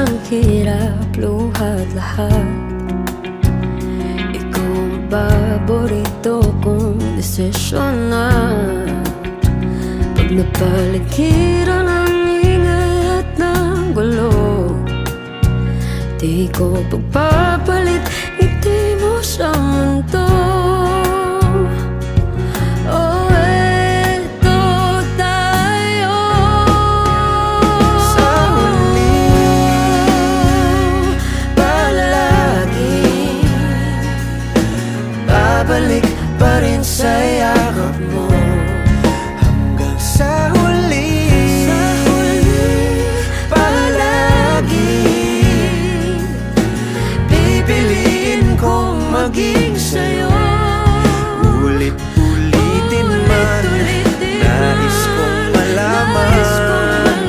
ng hirap, luhat lahat. Ikaw ang paborito kong desisyon na pag napaligiran ng ingay at ng gulo, di ko pagpapaligiran